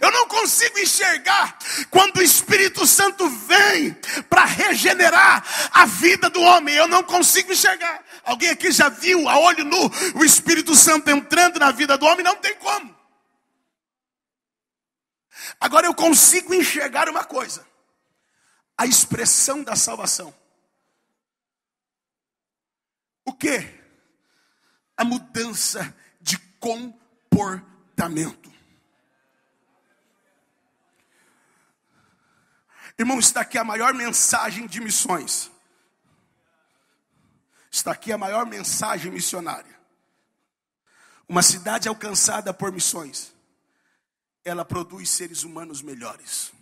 Eu não consigo enxergar quando o Espírito Santo vem para regenerar a vida do homem. Eu não consigo enxergar. Alguém aqui já viu a olho nu o Espírito Santo entrando na vida do homem? Não tem como. Agora eu consigo enxergar uma coisa: a expressão da salvação. O quê? A mudança de comportamento. Irmão, está aqui a maior mensagem de missões. Está aqui a maior mensagem missionária. Uma cidade alcançada por missões, ela produz seres humanos melhores.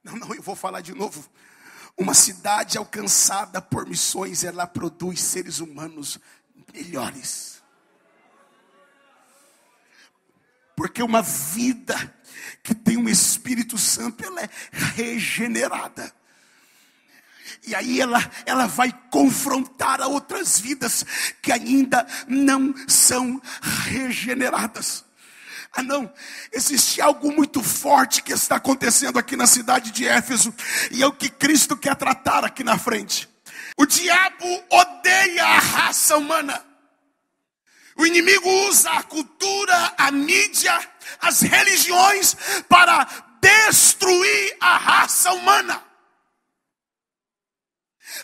Não, eu vou falar de novo. Uma cidade alcançada por missões, ela produz seres humanos melhores. Porque uma vida que tem um Espírito Santo, ela é regenerada. E aí ela vai confrontar a outras vidas que ainda não são regeneradas. Ah não, existe algo muito forte que está acontecendo aqui na cidade de Éfeso. E é o que Cristo quer tratar aqui na frente. O diabo odeia a raça humana. O inimigo usa a cultura, a mídia, as religiões para destruir a raça humana.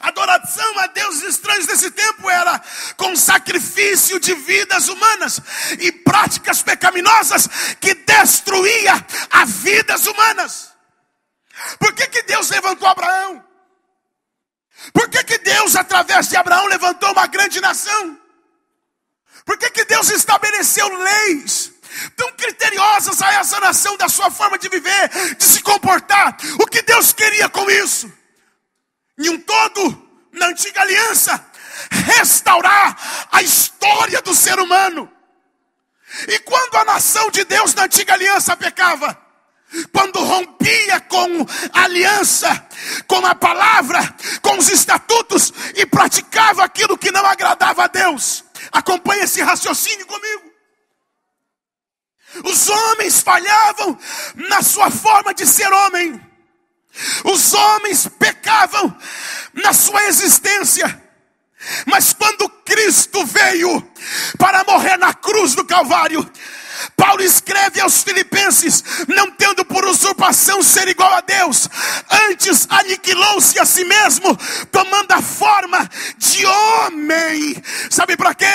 A adoração a deuses estranhos desse tempo era com sacrifício de vidas humanas e práticas pecaminosas que destruía as vidas humanas. Por que Deus levantou Abraão? Por que Deus, através de Abraão, levantou uma grande nação? Por que Deus estabeleceu leis tão criteriosas a essa nação, da sua forma de viver, de se comportar? O que Deus queria com isso? Em um todo, na antiga aliança, restaurar a história do ser humano. E quando a nação de Deus na antiga aliança pecava, quando rompia com a aliança, com a palavra, com os estatutos e praticava aquilo que não agradava a Deus, acompanhe esse raciocínio comigo. Os homens falhavam na sua forma de ser homem. Os homens pecavam na sua existência. Mas quando Cristo veio para morrer na cruz do Calvário, Paulo escreve aos Filipenses: não tendo por usurpação ser igual a Deus, antes aniquilou-se a si mesmo, tomando a forma de homem. Sabe para quê?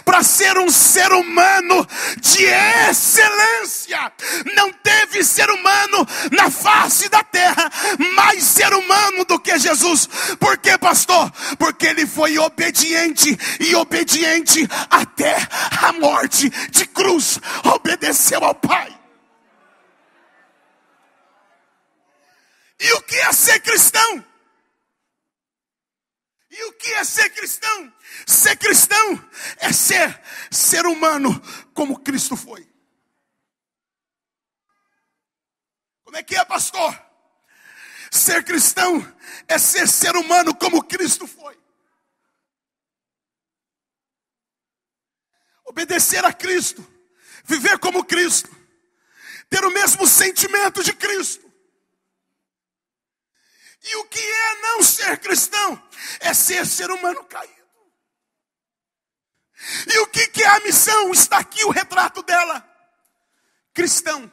Para ser um ser humano de excelência. Não teve ser humano na face da terra mais ser humano do que Jesus. Por quê, pastor? Porque ele foi obediente, e obediente até a morte de cruz. Obedeceu ao Pai. E o que é ser cristão? E o que é ser cristão? Ser cristão é ser humano como Cristo foi. Como é que é, pastor? Ser cristão é ser humano como Cristo foi. Obedecer a Cristo, viver como Cristo, ter o mesmo sentimento de Cristo. E o que é não ser cristão? É ser humano caído. E o que é a missão? Está aqui o retrato dela. Cristão,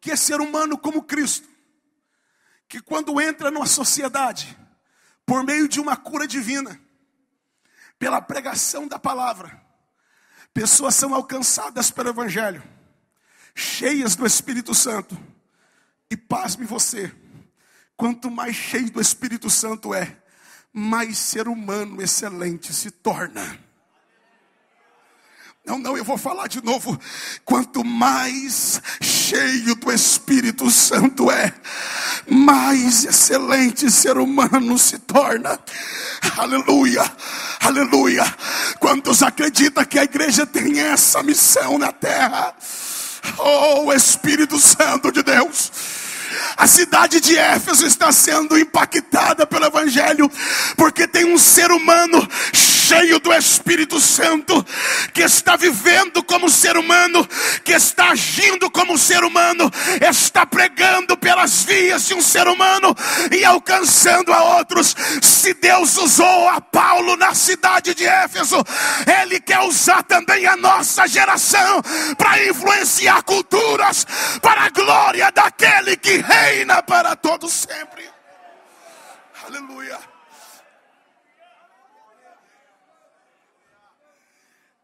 que é ser humano como Cristo, que quando entra numa sociedade, por meio de uma cura divina, pela pregação da palavra, pessoas são alcançadas pelo Evangelho, cheias do Espírito Santo. E pasme você, quanto mais cheio do Espírito Santo é, mais ser humano excelente se torna. Não, eu vou falar de novo. Quanto mais cheio do Espírito Santo é, mais excelente ser humano se torna. Aleluia, aleluia. Quantos acreditam que a igreja tem essa missão na terra? Oh, Espírito Santo de Deus. A cidade de Éfeso está sendo impactada pelo Evangelho, porque tem um ser humano cheio cheio do Espírito Santo, que está vivendo como ser humano, que está agindo como ser humano, está pregando pelas vias de um ser humano e alcançando a outros. Se Deus usou a Paulo na cidade de Éfeso, Ele quer usar também a nossa geração para influenciar culturas para a glória daquele que reina para todo sempre. Aleluia.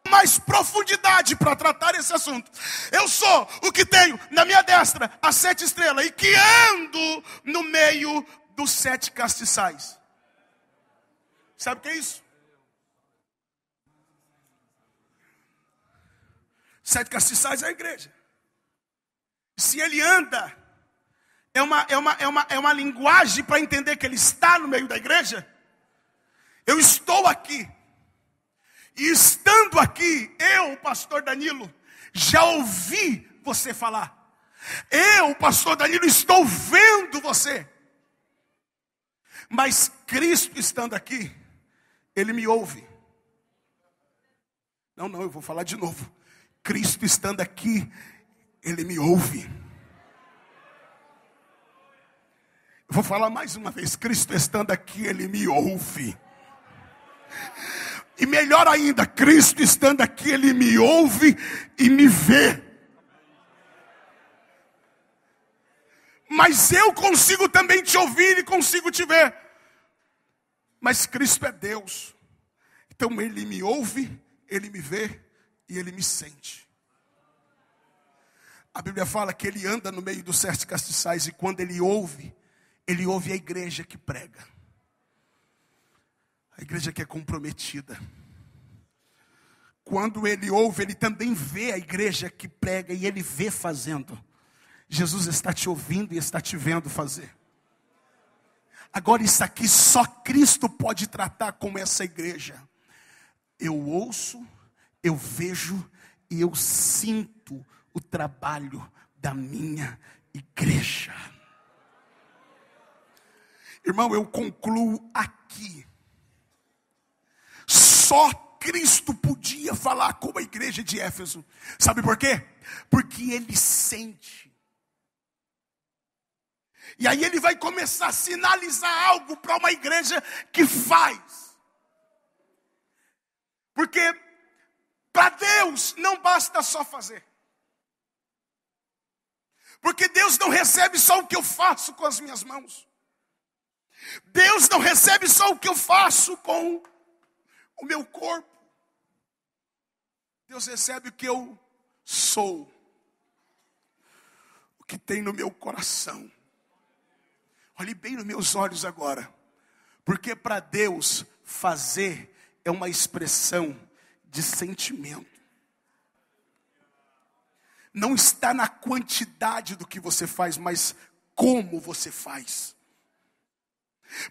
Mais profundidade para tratar esse assunto. Eu sou o que tenho na minha destra as 7 estrelas e que ando no meio dos 7 castiçais. Sabe o que é isso? 7 castiçais é a igreja. Se ele anda, é uma linguagem para entender que ele está no meio da igreja. Eu estou aqui. E estando aqui, eu, pastor Danilo, já ouvi você falar. Eu, pastor Danilo, estou vendo você. Mas Cristo estando aqui, Ele me ouve. Não, eu vou falar de novo. Cristo estando aqui, Ele me ouve. Eu vou falar mais uma vez. Cristo estando aqui, Ele me ouve. E melhor ainda, Cristo estando aqui, Ele me ouve e me vê. Mas eu consigo também te ouvir e consigo te ver. Mas Cristo é Deus. Então Ele me ouve, Ele me vê e Ele me sente. A Bíblia fala que Ele anda no meio dos 7 castiçais e quando Ele ouve a igreja que prega. A igreja que é comprometida. Quando Ele ouve, Ele também vê a igreja que prega e Ele vê fazendo. Jesus está te ouvindo e está te vendo fazer. Agora isso aqui só Cristo pode tratar com essa igreja. Eu ouço, eu vejo e eu sinto o trabalho da minha igreja. Irmão, eu concluo aqui. Só Cristo podia falar com a igreja de Éfeso. Sabe por quê? Porque Ele sente. E aí Ele vai começar a sinalizar algo para uma igreja que faz. Porque para Deus não basta só fazer. Porque Deus não recebe só o que eu faço com as minhas mãos. Deus não recebe só o que eu faço com o meu corpo. Deus recebe o que eu sou. O que tem no meu coração. Olhe bem nos meus olhos agora. Porque para Deus fazer é uma expressão de sentimento. Não está na quantidade do que você faz, mas como você faz.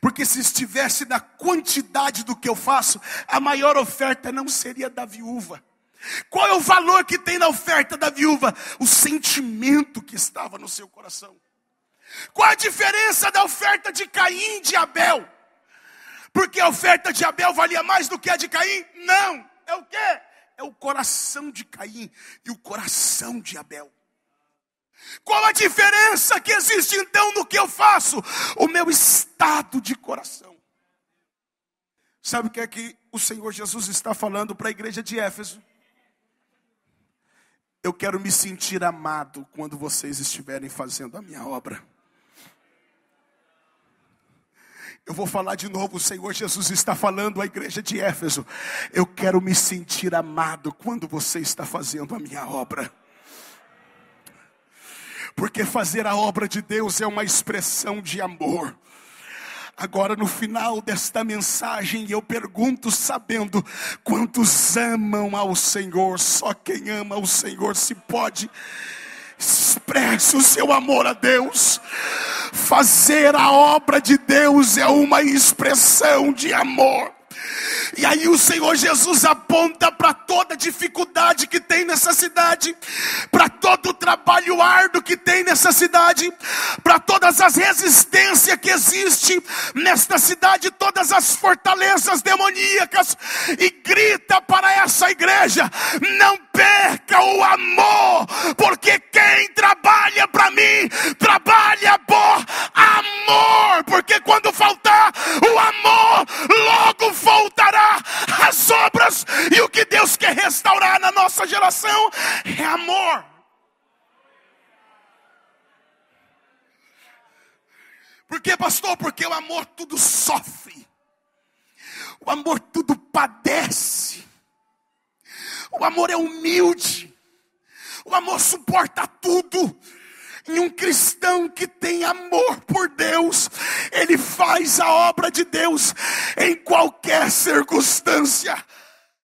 Porque se estivesse na quantidade do que eu faço, a maior oferta não seria da viúva. Qual é o valor que tem na oferta da viúva? O sentimento que estava no seu coração. Qual a diferença da oferta de Caim e de Abel? Porque a oferta de Abel valia mais do que a de Caim? Não, é o quê? É o coração de Caim e o coração de Abel. Qual a diferença que existe então no que eu faço? O meu estado de coração. Sabe o que é que o Senhor Jesus está falando para a igreja de Éfeso? Eu quero me sentir amado quando vocês estiverem fazendo a minha obra. Eu vou falar de novo, o Senhor Jesus está falando à igreja de Éfeso. Eu quero me sentir amado quando você está fazendo a minha obra. Porque fazer a obra de Deus é uma expressão de amor. Agora no final desta mensagem eu pergunto sabendo quantos amam ao Senhor. Só quem ama ao Senhor se pode. Expresse o seu amor a Deus. Fazer a obra de Deus é uma expressão de amor. E aí o Senhor Jesus aponta para toda dificuldade que tem nessa cidade, para todo o trabalho árduo que tem nessa cidade, para todas as resistências que existem nesta cidade, todas as fortalezas demoníacas, e grita para essa igreja: não perca o amor, porque quem trabalha para mim, trabalha por amor, porque quando faltar o amor, logo voltará as obras, e o que Deus quer restaurar na nossa geração é amor. Por quê, pastor? Porque o amor tudo sofre, o amor tudo padece, o amor é humilde, o amor suporta tudo. E um cristão que tem amor por Deus, ele faz a obra de Deus em qualquer circunstância.